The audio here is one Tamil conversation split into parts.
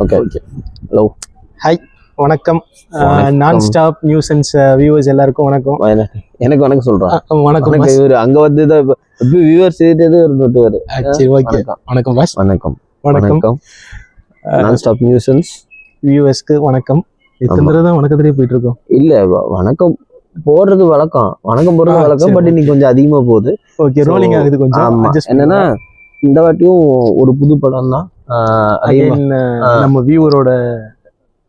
ஓகே ஹலோ ஹாய் வணக்கம் நான் ஸ்டாப் நியூஸ் அண்ட் வியூவர்ஸ் எல்லாருக்கும் வணக்கம். எனக்கு வணக்கம் சொல்கிறேன். வணக்கம் இவர் அங்கே வந்து தான் இப்போ வியூவர்ஸ் செய்தது ஒரு நோட்டுவார். சரி ஓகே வணக்கம் பாஸ். வணக்கம் வணக்கம் நான் ஸ்டாப் நியூஸ் அண்ட் வியூவர்ஸ்க்கு வணக்கம். எத்தனை தடவை தான் வணக்கத்திலே போயிட்டு இருக்கோம்? இல்லை வணக்கம் போடுறது வழக்கம், வணக்கம் போடுறது வழக்கம். பட் இன்னைக்கு கொஞ்சம் அதிகமாக போகுது. ஓகே ரோலிங் ஆகுது கொஞ்சம். என்னன்னா இந்த வாட்டியும் ஒரு புது படம் தான். நம்ம வியூவரோட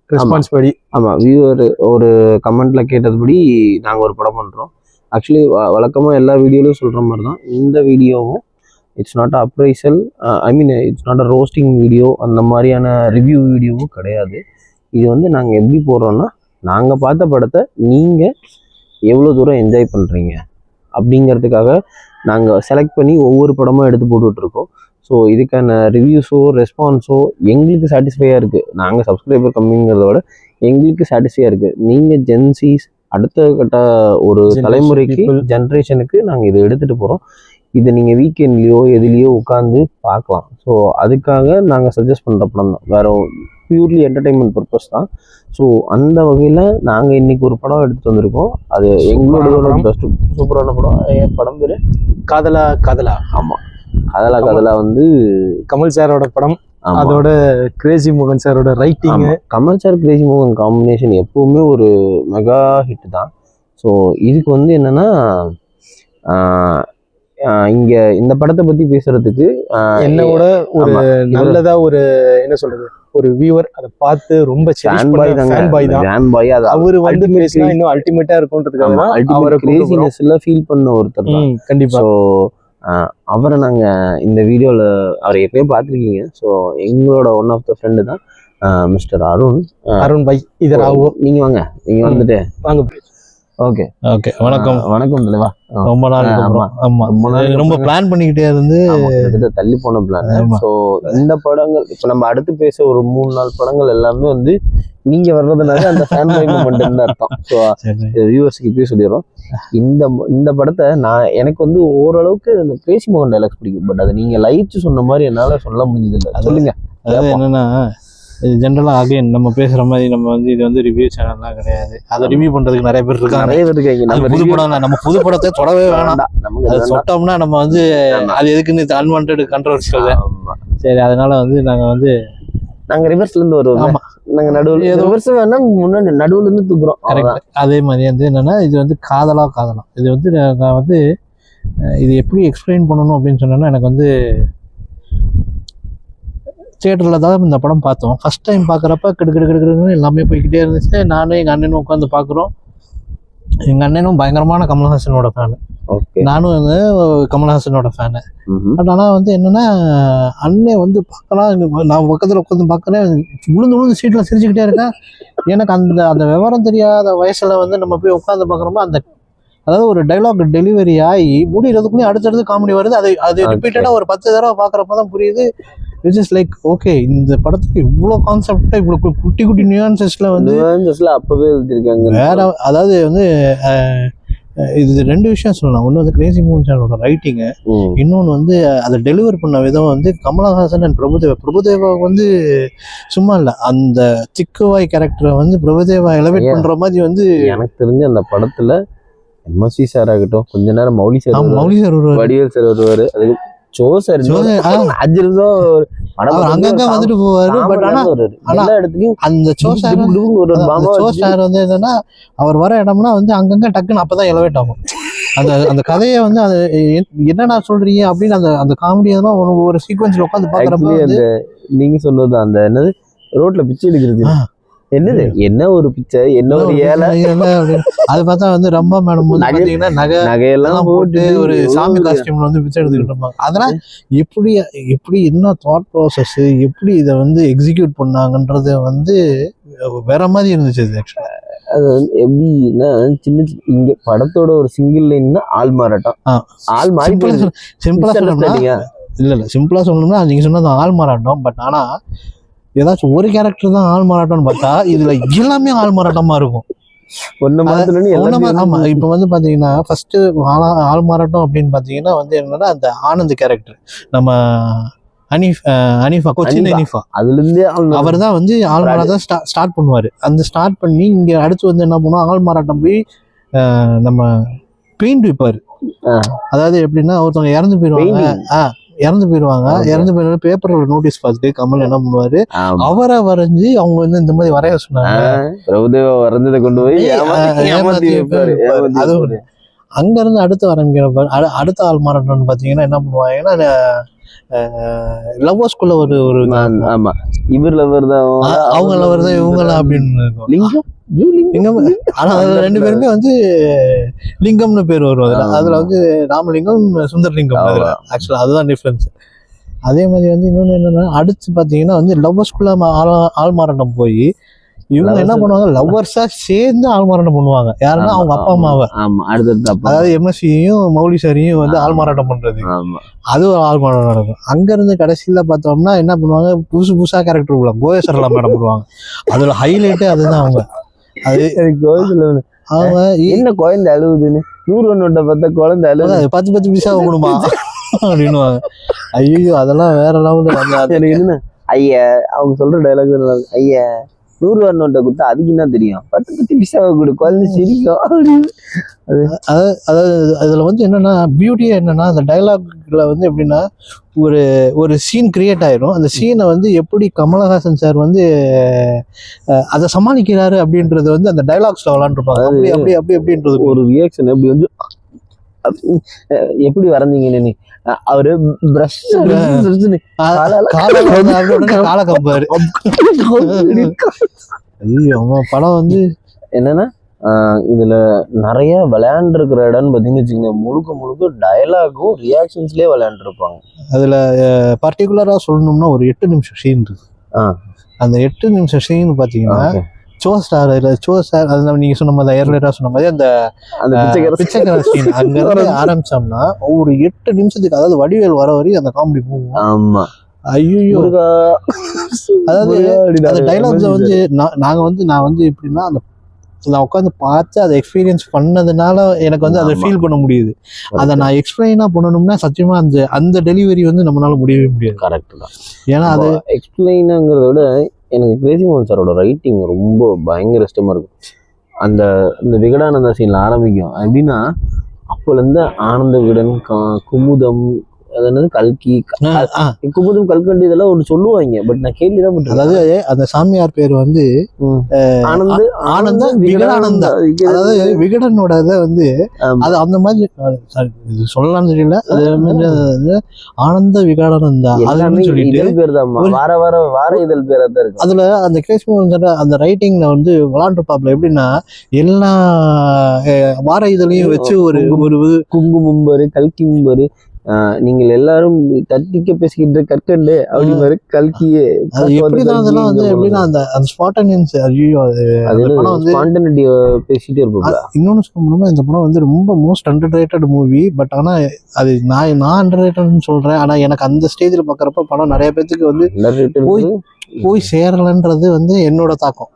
ரெஸ்பான்ஸ் படி, ஆமாம் வியூவர் ஒரு கமெண்ட்ல கேட்டதுபடி நாங்கள் ஒரு படம் பண்ணுறோம். ஆக்சுவலி வழக்கமாக எல்லா வீடியோலையும் சொல்கிற மாதிரி தான் இந்த வீடியோவும். It's not appraisal, I mean it's not a roasting video, அந்த மாதிரியான ரிவ்யூ வீடியோவும் கிடையாது. இது வந்து நாங்கள் எப்படி போடுறோன்னா, நாங்கள் பார்த்த படத்தை நீங்கள் எவ்வளோ தூரம் என்ஜாய் பண்ணுறீங்க அப்படிங்கிறதுக்காக நாங்கள் செலக்ட் பண்ணி ஒவ்வொரு படமாக எடுத்து போட்டுட்ருக்கோம். ஸோ இதுக்கான ரிவ்யூஸோ ரெஸ்பான்ஸோ எங்களுக்கு சாட்டிஸ்ஃபையாக இருக்குது. நாங்கள் சப்ஸ்கிரைபர் கம்மிங்கிறத விட எங்களுக்கு சாட்டிஸ்ஃபையாக இருக்குது. நீங்கள் ஜென்சிஸ் அடுத்த கட்ட ஒரு தலைமுறைக்கு ஜென்ரேஷனுக்கு நாங்கள் இதை எடுத்துகிட்டு போகிறோம். இதை நீங்கள் வீக்கெண்ட்லேயோ எதுலேயோ உட்காந்து பார்க்கலாம். ஸோ அதுக்காக நாங்கள் சஜஸ்ட் பண்ணுற படம் தான், வேறு பியூர்லி என்டர்டெயின்மெண்ட் பர்பஸ் தான். ஸோ அந்த வகையில் நாங்கள் இன்றைக்கி ஒரு படம் எடுத்துகிட்டு வந்திருக்கோம். அது எங்களோட பெஸ்ட் சூப்பரான படம். என் படம் பேர் காதலா காதலா. ஆமாம், காதலா வந்து கமல் சாரோட படம். அதோட கிரேசி மோகன் சாரோட ரைட்டிங். கமல் சார் கிரேசி மோகன் காம்பினேஷன் எப்பவுமே ஒரு மெகா ஹிட் தான். ஸோ இதுக்கு வந்து என்னன்னா, இங்க இந்த படத்தை பத்தி பேசுறதுக்கு என்னோட ஒரு நல்லதா ஒரு என்ன சொல்றது, ஒரு வியூவர் அதை பார்த்து ரொம்ப அவரு வந்து பேசினா இன்னும் அல்டிமேட்டா இருக்கும்ன்றதுக்காக ஃபீல் பண்ண ஒருத்தர் கண்டிப்பா. அவரை நாங்கள் இந்த வீடியோவில் அவரை எப்பயும் பார்த்துருக்கீங்க. ஸோ எங்களோட ஒன் ஆஃப் த ஃப்ரெண்டு தான் மிஸ்டர் அருண் பை. இதை நீங்கள் வாங்க, நீங்கள் வந்துட்டு வாங்க. ஓகே ஓகே வணக்கம். வணக்கம் தலைவா. ரொம்ப நாள் ரொம்ப பிளான் பண்ணிக்கிட்டே இருந்து தள்ளி போன பிளான். ஸோ இந்த படங்கள் இப்போ நம்ம அடுத்து பேச ஒரு 3-4 படங்கள் எல்லாமே வந்து நீங்க வர்றதுனால அந்த ஃபேன் மூமெண்ட் அர்த்தம். ஸோ வியூவர்ஸ்க்கு இப்பயே சொல்லிடுறோம். இந்த படத்தை எனக்கு வந்து ஓரளவுக்கு இந்த கிரேசி மோகன் டைலாக்ஸ் பிடிக்கும். பட் அதை நீங்க லைட் சொன்ன மாதிரி என்னால சொல்ல முடிஞ்சதில்லை. சொல்லுங்க. அதாவது என்னன்னா, இது ஜென்ரலாக அகைன் நம்ம பேசுகிற மாதிரி நம்ம வந்து இது வந்து ரிவ்யூ சேனல்லாம் கிடையாது. அதை ரிவ்யூ பண்ணுறதுக்கு நிறைய பேர் இருக்காங்க. புது படம் நம்ம புது படத்தை தொடவே வேணாம். அது சொட்டோம்னா நம்ம வந்து அது எதுக்குன்னு அன்வான்ட் கண்ட்ரோவர்சியல். சரி, அதனால வந்து நாங்கள் ரிவர்ஸ்ல இருந்து வருவோம். ஆமா, நாங்க நடுவில் ரிவர்ஸ் வேணா முன்னாடி நடுவுல இருந்து தூக்குறோம். அதே மாதிரி வந்து என்னன்னா, இது வந்து காதலா. இது வந்து நான் வந்து இது எப்படி எக்ஸ்பிளைன் பண்ணணும் அப்படின்னு சொன்னேன்னா, எனக்கு வந்து தியேட்டரில் தான் இந்த படம் பார்த்தோம். ஃபர்ஸ்ட் டைம் பார்க்குறப்ப கிடுக்கிடுன்னு எல்லாமே போய்கிட்டே இருந்துச்சு. நானும் எங்கள் அண்ணனும் உட்காந்து பார்க்குறோம். எங்கள் அண்ணனும் பயங்கரமான கமல்ஹாசனோட ஃபேனு, நானும் வந்து கமல்ஹாசனோட ஃபேனு. பட் ஆனால் வந்து என்னென்னா, அண்ணன் வந்து பார்க்கலாம், நான் பக்கத்தில் உட்காந்து பார்க்குறேன், விழுந்து சீட்டில் சிரிச்சுக்கிட்டே இருக்கேன். எனக்கு அந்த விவரம் தெரியாத வயசில் வந்து நம்ம போய் உட்காந்து பார்க்குறோமோ, அதாவது ஒரு டைலாக் டெலிவரி ஆகி முடிகிறதுக்குள்ளே அடுத்தடுத்து காமெடி வருது. அது ரிப்பீட்டடாக ஒரு 10 தடவை பார்க்குறப்ப தான் புரியுது. இட்ஸ் இஸ் லைக் ஓகே, இந்த படத்துக்கு இவ்வளோ கான்செப்டாக இவ்வளோ குட்டி குட்டி நியூயான்சஸ்ல வந்து அப்பவே எழுதிருக்காங்க வேற. அதாவது வந்து இது 2 விஷயம் சொல்லலாம். ஒன்று வந்து கிரேசி மோகன் சாரோட ரைட்டிங்கு, இன்னொன்று வந்து அதை டெலிவர் பண்ண விதம் வந்து கமலஹாசன் அண்ட் பிரபுதேவா வந்து சும்மா இல்லை, அந்த திக்குவாய் கேரக்டரை வந்து பிரபுதேவா எலவேட் பண்ற மாதிரி வந்து. எனக்கு தெரிஞ்ச அந்த படத்துல எம்எஸ்சி சார் ஆகட்டும், கொஞ்ச நேரம் மௌலி சார் வருவார், வடிவேல் சார் வருவாரு, அதுக்கு அங்கங்க வந்துட்டு போவாரு. பட் ஆனா அந்த வந்து என்னன்னா, அவர் வர இடம்னா வந்து அங்கங்க டக்குன்னு அப்பதான் எலவேட் ஆகும். அந்த கதையை வந்து அது என்னடா சொல்றீங்க அப்படின்னு அந்த காமெடி அதெல்லாம் ஒரு சீக்வன்ஸ்ல உட்காந்து பாக்குறப்ப நீங்க சொன்னது அந்த என்னது ரோட்ல பிச்சை எடுக்கிறது, என்னது என்ன ஒரு பிச்சை, என்ன ஒரு ஏழை, அது பார்த்தா வந்து ரொம்ப மேடம் பாத்தீங்கன்னா நகையெல்லாம் போட்டு ஒரு சாமி காஸ்டியூம்ல வந்து பிச்சை எடுத்துக்கிட்டு இருப்பாங்க. அதெல்லாம் எப்படி என்ன தாட் ப்ராசஸ், எப்படி இதை வந்து எக்ஸிக்யூட் பண்ணாங்கன்றது வந்து வேற மாதிரி இருந்துச்சு. அது வந்து எப்படின்னா, சின்ன இங்க படத்தோட ஒரு சிங்கிள் லைன்னா ஆள் மாறாட்டம். ஆள் மாறி சிம்பிளா சொல்லணும்னா, இல்ல சிம்பிளா சொல்லணும்னா நீங்க சொன்னது ஆள் மாறாட்டம். பட் ஆனா ஏதாச்சும் ஒரு கேரக்டர் தான் ஆள் மாறாட்டம்னு பார்த்தா இதுல எல்லாமே ஆள் மாறாட்டமா இருக்கும். ஆமா, இப்ப வந்து பாத்தீங்கன்னா ஃபர்ஸ்ட் ஆள் மாறாட்டம் அப்படின்னு பாத்தீங்கன்னா வந்து என்னன்னா, அந்த ஆனந்த் கேரக்டர் நம்ம அனீஃபா கொச்சின் அனீஃபா அதுல இருந்தே அவர் தான் வந்து ஆள் மாறாட்டம் ஸ்டார்ட் பண்ணுவாரு. அந்த ஸ்டார்ட் பண்ணி இங்க அடுத்து வந்து என்ன பண்ணுவோம், ஆள் மாறாட்டம் போய் நம்ம பெயிண்ட் விற்பாரு. அதாவது எப்படின்னா ஒருத்தவங்க இறந்து போயிடுவாங்க, இறந்து போயிடுவாங்க பேப்பர்ல நோட்டீஸ் பார்த்துட்டு கமல் என்ன பண்ணுவாரு, அவரை வரைஞ்சி அவங்க வந்து இந்த மாதிரி வரைய சொன்னாங்க, பிரபுதேவா வரைஞ்சதை கொண்டு போய் அது அங்க இருந்து அடுத்து ஆரம்பிக்கிற அடுத்த ஆள் மாறாட்டம் பாத்தீங்கன்னா என்ன பண்ணுவாங்கன்னா லவ்வர்ஸ்குள்ள ஒரு ஆமா இவர் லவர் தான் அவங்க லவர் தான் இவங்களா அப்படின்னு இருக்கும். லிங்கம் ஆனா அதுல 2 பேருமே வந்து லிங்கம்னு பேர் வரும். அதுல வந்து ராமலிங்கம் சுந்தரலிங்கம் ஆக்சுவலா அதுதான் டிஃபரன்ஸ். அதே மாதிரி வந்து இன்னொன்னு என்னன்னா அடுத்து பாத்தீங்கன்னா வந்து லவ்வர்ஸ்குள்ள ஆள் மாறாட்டம் போய் இவங்க என்ன பண்ணுவாங்க, லவ்வர்ஸா சேர்ந்து ஆள்மாறாட்டம் பண்ணுவாங்க. யாருன்னா அவங்க அப்பா அம்மாவை, அதாவது எம்எஸ்சியையும் மௌலிசாரியும் வந்து ஆள்மாறாட்டம் பண்றது, அது ஒரு ஆள்மாறாட்டம் நடக்கும். அங்க இருந்து கடைசியில பார்த்தோம்னா என்ன பண்ணுவாங்க, புதுசா கேரக்டர் உள்ள கோயசர்லா மேடம் பண்ணுவாங்க. அதுல ஹைலைட்டே அதுதான். அவங்க அது அவங்க என்ன குழந்தை அழுவுதுன்னு 100 நோட்டை பார்த்தா குழந்தை அழுவுது 10 பைசா வாங்கணுமா அப்படின்னுவாங்க. ஐயோ அதெல்லாம் வேற லெவல். ஐயா அவங்க சொல்ற டைலாக் ஐயா 100 நோட்டை கொடுத்தா அதுக்கு என்ன தெரியும், 10 பைசாவை கொடு குழந்தை சிரிக்கும். அதாவது அதுல வந்து என்னன்னா பியூட்டியா என்னன்னா அந்த டைலாக்ல வந்து எப்படின்னா ஒரு சீன் கிரியேட் ஆயிரும். அந்த சீனை வந்து எப்படி கமலஹாசன் சார் வந்து அதை சமாளிக்கிறாரு அப்படின்றது வந்து அந்த டைலாக்ஸ்ல விளாண்டுருப்பாங்க. அப்படி அப்படின்றது ஒரு ரியாக்ஷன் எப்படி வந்து எப்படி வரைஞ்சீங்கன்னு அவரு பிரஷ் கால கம்பாரு. ஐயோ படம் வந்து என்னன்னா இதுல நிறைய விளையாண்டுருக்கிற இடம்னு பாத்தீங்கன்னு வச்சுக்கோங்க, முழுக்க டயலாகும் ரியாக்ஷன்ஸ்லயே விளையாண்டுருப்பாங்க. அதுல பர்டிகுலரா சொல்லணும்னா ஒரு 8 நிமிஷம் சீன் இருக்கு. அந்த 8 நிமிஷம் சீன் பாத்தீங்கன்னா சோ ஸ்டார் அது நீங்க சொன்ன மாதிரி ஏர்லேட்டா சொன்ன மாதிரி அந்த பிச்சைக்கார சீன் அங்க இருந்து ஆரம்பிச்சோம்னா ஒரு 8 நிமிஷத்துக்கு, அதாவது வடிவேல் வர வரையும் அந்த காமெடி போகும். ஆமா ஐயோ அதாவது அந்த டைலாக்ஸை வந்து நான் வந்து எப்படின்னா அந்த நான் உட்காந்து பார்த்து அதை எக்ஸ்பீரியன்ஸ் பண்ணதுனால எனக்கு வந்து அதை ஃபீல் பண்ண முடியுது. அதை நான் எக்ஸ்பிளைனா பண்ணணும்னா சத்தியமா அந்த டெலிவரி வந்து நம்மளால முடியவே முடியாது. கரெக்ட் தான். ஏன்னா அது எக்ஸ்பிளைனுங்கிறத விட எனக்கு கிரேசி மோகன் சாரோட ரைட்டிங் ரொம்ப பயங்கர இஷ்டமா இருக்கும். அந்த விகடானந்த சீன்ல ஆரம்பிக்கும் எப்படின்னா, அப்போலேருந்து ஆனந்த விகடன் குமுதம் அது என்னது கல்கி குமுதம் கல்கண்டி இதெல்லாம் ஒரு சொல்லுவாங்க. பட் நான் கேள்விதான் பண்றேன். அதாவது அந்த சாமியார் பேர் வந்து ஆனந்த விகடானந்தா, அதாவது விகடனோட இதை வந்து அது அந்த மாதிரி இது சொல்லலாம்னு தெரியல. அது ஆனந்த விகடானந்தா அதுன்னு சொல்லிட்டு பேர் தான் வார இதழ் பேரா தான் இருக்கு. அதுல அந்த கிரேஸ்மோகன் அந்த ரைட்டிங்ல வந்து விளாண்டுப்பாப்ல எப்படின்னா எல்லா வார இதழையும் வச்சு ஒரு குங்குமம் பாரு கல்கி பாரு நீங்கள் எல்லாரும் தட்டிக்க பேசிக்கிட்டு கற்கண்டு அப்படி மாதிரி கல்கியே எப்படிதான் அதெல்லாம் வந்து எப்படின்னா அந்த ஸ்பான்டேனியஸ் ஸ்பான்டேனிட்டி பேசிட்டே இருப்போம். இன்னொன்னு சொல்லணும்னா இந்த படம் வந்து ரொம்ப most under rated movie. But ஆனா அது நான் அண்டர் ரேட்டட்னு சொல்றேன். ஆனா எனக்கு அந்த ஸ்டேஜ்ல பாக்குறப்ப படம் நிறைய பேருக்கு வந்து போய் சேரலன்றது வந்து என்னோட தாக்கம்.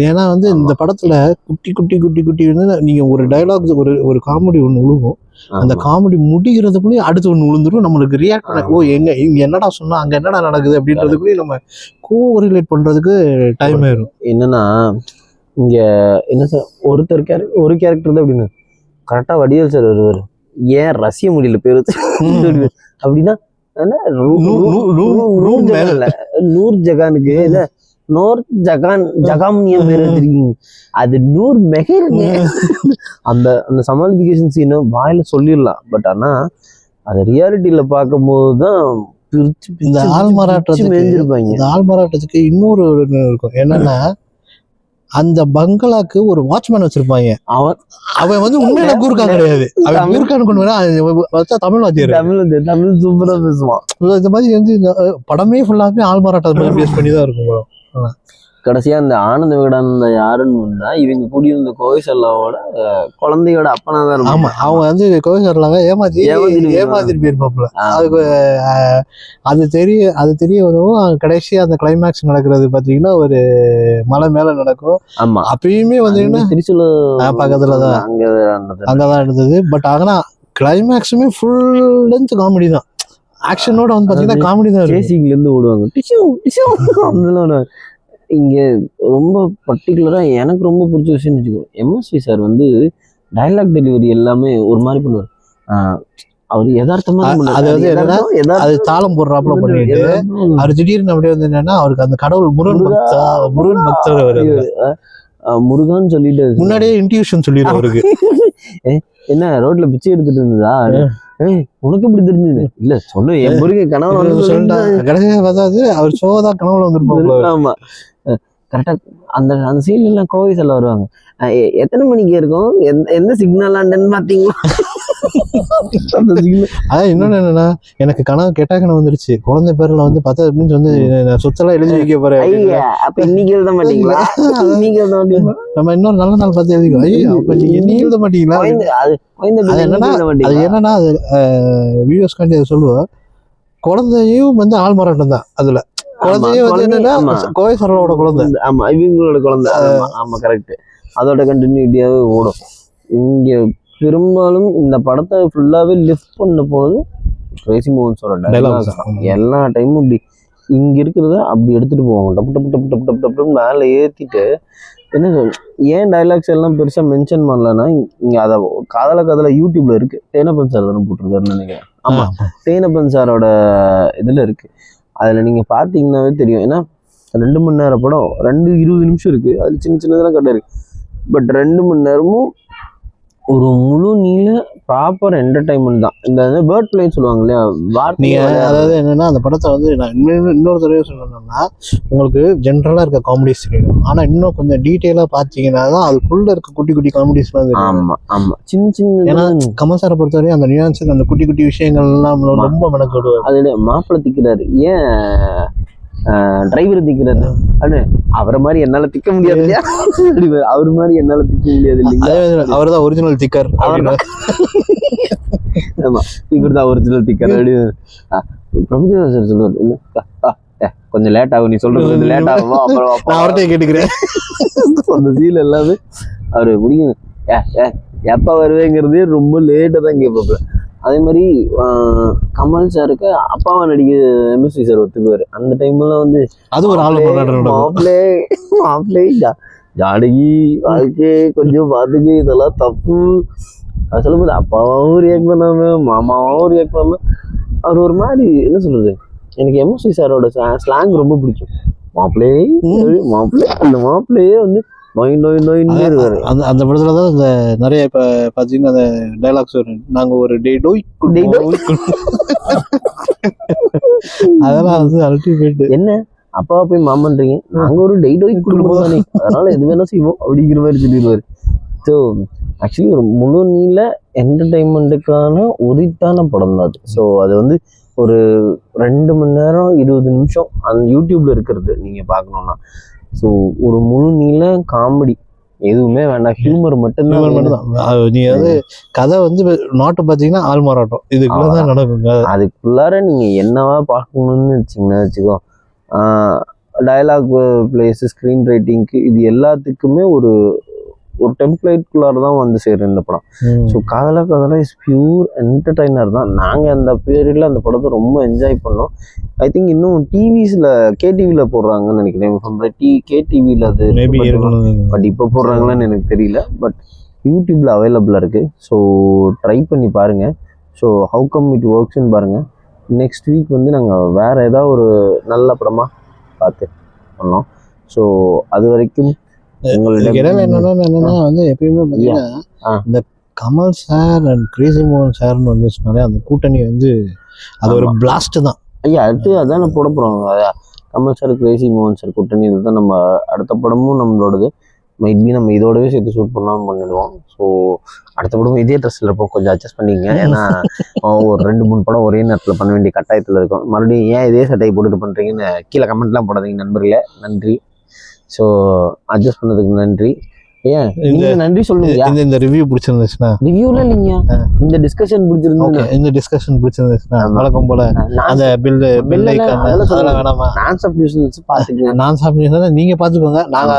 ஏன்னா வந்து இந்த படத்துல குட்டி வந்து நீங்க ஒரு டைலாக் ஒரு காமெடி ஒண்ணு விழுகும், அந்த காமெடி முடிகிறதுக்குள்ளேயே அடுத்து ஒண்ணு விழுந்துரும். நம்மளுக்கு ரியாக்ட் பண்ண இங்க என்னடா சொன்னா அங்க என்னடா நடக்குது அப்படின்றதுக்குள்ளேயே நம்ம கோரிலேட் பண்றதுக்கு டைம் ஆயிரும். என்னன்னா இங்க என்ன சார் ஒரு கேரக்டர் தான் அப்படின்னு கரெக்டா வடிவேல் சார் வருவாரு, ஏன் ரசிய முடியல பேரு அப்படின்னா நூர் ஜகானுக்கு நோர் ஜகாம் பேர் வச்சிருக்கீங்க, அது 100 மெகருங்க. அந்த சமாளிபிகேஷன் சீனை வாயில சொல்லிடலாம். பட் ஆனா அதை ரியாலிட்டியில பார்க்கும் போதுதான் இந்த ஆள்மாறாட்டத்துக்கு இன்னொரு இருக்கும். என்னன்னா அந்த பங்களாக்கு ஒரு வாட்ச்மேன் வச்சிருப்பாங்க. அவன் வந்து உண்மையில கூர்க்கா கிடையாது, அவன் கூர்க்கான்னு கொண்டு வர தமிழ் வாத்தியார் தமிழ் சூப்பரா பேசுவான். இந்த மாதிரி வந்து இந்த படமே ஃபுல்லாவே ஆள்மாறாட்டத்தை பேஸ் பண்ணி தான் இருக்கும். கடைசியா இந்த ஆனந்த விகடானந்த யாருன்னு வந்தா இவங்க கூடியிருந்த கோவிசல்லாவோட குழந்தையோட அப்பனா தான் இருக்கும். ஆமா அவங்க வந்து கோவிசல்லாங்க ஏமாத்திட்டு போயிருப்பாப்புல. அதுக்கு அது தெரிய வந்தவும் கடைசியா அந்த கிளைமேக்ஸ் நடக்கிறது பாத்தீங்கன்னா ஒரு மலை மேல நடக்கும். ஆமா அப்பயுமே வந்து திருச்சூர் பக்கத்துலதான் அங்கதான் இருந்தது. பட் ஆனா கிளைமேக்ஸுமே ஃபுல் லென்த் காமெடி தான். ஆக்ஷனோட வந்து பாத்தீங்கன்னா காமெடி தான் இருக்கு. சேசிங்ல இருந்து ஓடுவாங்க டிஷ்யூ டிஷ்யூ அதெல்லாம். இங்க ரொம்ப பர்டிகுலரா எனக்கு ரொம்ப பிடிச்ச விஷயம் வச்சுக்கோ, எம்எஸ்வி சார் வந்து டைலாக் டெலிவரி எல்லாமே ஒரு மாதிரி பண்ணுவார். அவர் யதார்த்தமா அது வந்து என்னன்னா அது தாளம் போடுறாப்புல பண்ணிட்டு அவர் திடீர்னு அப்படியே வந்து என்னன்னா அவருக்கு அந்த கடவுள் முருகன் பக்தர் வருது. முருகான்னு சொல்லிட்டு முன்னாடியே இன்ட்யூஷன் சொல்லிடு அவருக்கு. என்ன ரோட்ல பிச்சை எடுத்துட்டு இருந்ததா, உனக்கு இப்படி தெரிஞ்சது இல்ல சொன்ன என் முருகன் கனவுல கடைசியா பார்த்தாது அவர் சோதா கனவுல வந்துருப்பாங்க. ஆமா கரெக்டா அந்த அந்த சீன்ல எல்லாம் கோவை செல்ல வருவாங்க. எத்தனை மணிக்கு இருக்கும், எந்த சிக்னல் ஆண்டன்னு பாத்தீங்களா. அதான் இன்னொன்னு என்னன்னா எனக்கு கெட்ட கனவு வந்துருச்சு, குழந்தை பேர்ல வந்து 10 அப்படின்னு வந்து சொத்தெல்லாம் எழுதி வைக்க போறேன். அப்ப இன்னைக்கு எழுத மாட்டீங்களா, இன்னைக்கு எழுத மாட்டீங்களா, நம்ம இன்னொரு நல்ல நாள் பார்த்து எழுதிக்கோ. அப்ப நீங்க இன்னைக்கு எழுத மாட்டீங்களா. அது என்னன்னா அது வீடியோஸ் காண்டி அதை சொல்லுவோம். குழந்தையும் வந்து ஆள் மாறாட்டம் தான் அதுல. குழந்தையும் வந்து என்னன்னா கோவை சரளோட குழந்தை. ஆமா இவங்களோட குழந்தை. ஆமா கரெக்ட். அதோட கண்டினியூட்டியாவே ஓடும். இங்க பெரும்பாலும் இந்த படத்தை ஃபுல்லாவே லிஃப்ட் பண்ண போது கிரேசி மோகன்ஸோட டைலாக்ஸ் எல்லா டைமும் இப்படி இங்க இருக்கிறத அப்படி எடுத்துட்டு போவாங்க. டப்பு டப்பு டப்பு டப்பு டப்பு டப்புன்னு மேலே ஏத்திட்டு என்ன ஏன் டைலாக்ஸ் எல்லாம் பெருசா மென்ஷன் பண்ணலன்னா இங்க அதை காதல யூடியூப்ல இருக்கு. தேனப்பன் சார் தானே போட்டிருக்காருன்னு நினைக்கிறேன். ஆமா தேனப்பன் சாரோட இதுல இருக்கு. அதுல நீங்க பாத்தீங்கன்னாவே தெரியும். ஏன்னா 2 மணி நேரம் படம், 2:20 நிமிஷம் இருக்கு. அது சின்ன சின்னதெல்லாம் கட்ட இருக்கு. பட் 2 மணி நேரமும் ஒரு முழு நீள ப்ராப்பர் என்டர்டைன்மெண்ட் தான். இந்த பேர்ட் பிளேன்னு சொல்லுவாங்க இல்லையா, நீங்க அதாவது என்னன்னா அந்த படத்தை வந்து நான் இன்னொரு தடவை சொல்லணும்னா உங்களுக்கு ஜென்ரலா இருக்க காமெடிஸ் தெரியும். ஆனா இன்னும் கொஞ்சம் டீட்டெயிலா பாத்தீங்கன்னா தான் அதுக்குள்ள இருக்க குட்டி குட்டி காமெடிஸ் எல்லாம் தெரியும். ஆமா ஆமா சின்ன சின்ன. ஏன்னா கமல் சாரை பொறுத்தவரையும் அந்த நியூயான்ஸ் அந்த குட்டி குட்டி விஷயங்கள் எல்லாம் ரொம்ப மெனக்கெடுவார். அதுல மாப்பிள்ளை திக்கிறாரு, ஏன் டிரைவர் திக்கிறாரு அப்படின்னு, அவரை மாதிரி என்னால திக்க முடியாது இல்லையா, அவர் மாதிரி என்னால திக்க முடியாது இல்லைங்களா, அவர் தான் ஒரிஜினல் திக்கர். ஆமா இவர் தான் ஒரிஜினல் திக்கர் அப்படின்னு பிரபுதேவா சார் சொல்லுவார். கொஞ்சம் லேட் ஆகும், நீ சொல்றது லேட் ஆகும், அப்புறம் அவர்கிட்ட கேட்டுக்கிறேன். அந்த சீல் எல்லாமே அவரு முடியும் எப்ப வருவேங்கிறதே ரொம்ப லேட்டா தான் கேட்பாப்ல. அதே மாதிரி கமல் சாருக்கு அப்பாவா நடிக்க எம்எஸ்வி சார் ஒத்துக்குவாரு. அந்த டைம்ல வந்து அது ஒரு மாப்பிள்ளை ஜானகி வாழ்க்கை கொஞ்சம் பாத்துக்கு, இதெல்லாம் தப்பு அது சொல்லும்போது அப்பாவும் ரியாக்ட் பண்ணாம மாமாவும் ரியாக்ட் பண்ணாம அவர் ஒரு மாதிரி என்ன சொல்றது. எனக்கு எம்எஸ்வி சாரோட ஸ்லாங் ரொம்ப பிடிக்கும். மாப்பிள்ளை அந்த மாப்பிள்ளையே வந்து அந்த படத்துலதான் இந்த நிறைய இப்ப பாத்தீங்கன்னா அந்த டைலாக்ஸ் வரும். நாங்க ஒரு அதெல்லாம் வந்து அல்டிமேட். என்ன அப்பாவை போய் மாமன்றீங்க, நாங்க ஒரு டெய்டோய் குடும்பம் தானே, அதனால எது வேணா செய்வோம் அப்படிங்கிற மாதிரி சொல்லிடுவாரு. ஸோ ஆக்சுவலி ஒரு முழு நீள என்டர்டைன்மெண்ட்டுக்கான உரித்தான படம் தான் அது. ஸோ அது வந்து ஒரு 2 மணி நேரம் 20 நிமிஷம் அந்த யூடியூப்ல இருக்கிறது நீங்க பார்க்கணும்னா. ஸோ ஒரு முழு நீள காமெடி எதுவுமே வேண்டாம், ஹியூமர் மட்டும்தான். நீ வந்து கதை வந்து நாட்டு பார்த்தீங்கன்னா ஆள் மாறாட்டம் இதுக்குள்ளதான் நடக்குங்க. அதுக்குள்ளார நீங்க என்னவா பார்க்கணும்னு வச்சுக்கோ, டயலாக் பிளேஸ், ஸ்க்ரீன் ரைட்டிங்க்கு இது எல்லாத்துக்குமே ஒரு டெம்ப்ளேட்குள்ளார தான் வந்து சேரும் இந்த படம். ஸோ காதலா இஸ் பியூர் என்டர்டைனர் தான். நாங்கள் அந்த பீரியட்ல அந்த படத்தை ரொம்ப என்ஜாய் பண்ணோம். ஐ திங்க் இன்னும் டிவிஸ்ல கேடிவியில் போடுறாங்கன்னு நினைக்கிறேன். கேடிவியில் அது பட் இப்போ போடுறாங்களான்னு எனக்கு தெரியல. பட் யூடியூப்ல அவைலபிளாக இருக்கு. ஸோ ட்ரை பண்ணி பாருங்க. ஸோ ஹவு கம் இட் ஒர்க்ஸ்ன்னு பாருங்க. நெக்ஸ்ட் வீக் வந்து நாங்கள் வேற ஏதாவது ஒரு நல்ல படமா பார்த்து பண்ணோம். ஸோ அது வரைக்கும் என்னன்னா வந்து எப்பயுமே பாத்தீங்கன்னா இந்த கமல் சார் அண்ட் கிரேசி மோகன் சார்னு வந்துச்சுனாலே அந்த கூட்டணி வந்து அது ஒரு பிளாஸ்ட் தான். ஐயா அடுத்து அதான் போட போறோம். கமல் சார் கிரேசி மோகன் சார் கூட்டணி இதுதான் நம்ம அடுத்த படமும் நம்மளோடது. மைட்பி நம்ம இதோடவே சேர்த்து ஷூட் பண்ணாமல் பண்ணிடுவோம். ஸோ அடுத்த படமும் இதே ட்ரெஸ்ஸில் இருப்போம், கொஞ்சம் அட்ஜஸ்ட் பண்ணிங்க. ஏன்னா ஒரு 2-3 படம் ஒரே நேரத்தில் பண்ண வேண்டிய கட்டாயத்தில் இருக்கும். மறுபடியும் ஏன் இதே சட்டையை போட்டுட்டு பண்ணுறீங்கன்னு கீழே கமெண்ட்லாம் போடாதீங்க நண்பர்களே. நன்றி. ஸோ அட்ஜஸ்ட் பண்ணதுக்கு நன்றி. ஏன் நீங்க நன்றி சொல்லுங்க. இந்த ரிவ்யூ பிடிச்சிருந்துச்சுன்னா ரிவ்யூல இல்லைங்க, இந்த டிஸ்கஷன் பிடிச்சிருந்தா, இந்த டிஸ்கஷன் பிடிச்சிருந்துச்சுன்னா வழக்கம் போல அந்த பெல் ஐகான் அதெல்லாம் வேணாமா, நான் சப்ஸ்கிரிப்ஷன்ஸ் பாத்துக்கங்க. நான் சப்ஸ்கிரிப்ஷன் நீங்க பாத்துக்கோங்க, நாங்க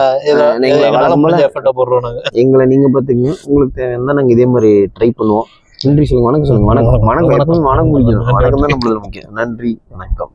எங்களை வழக்கம் போல எஃபர்ட் போடுறோம். நாங்க எங்களை நீங்க பாத்துக்கங்க. உங்களுக்கு தேவையான நாங்க இதே மாதிரி ட்ரை பண்ணுவோம். நன்றி சொல்லுங்க, வணக்கம் சொல்லுங்க. வணக்கம் வணக்கம் எப்பவுமே வணக்கம் முடிக்கணும். வணக்கம் தான் நம்மளுக்கு முக்கியம். நன்றி, வணக்கம்.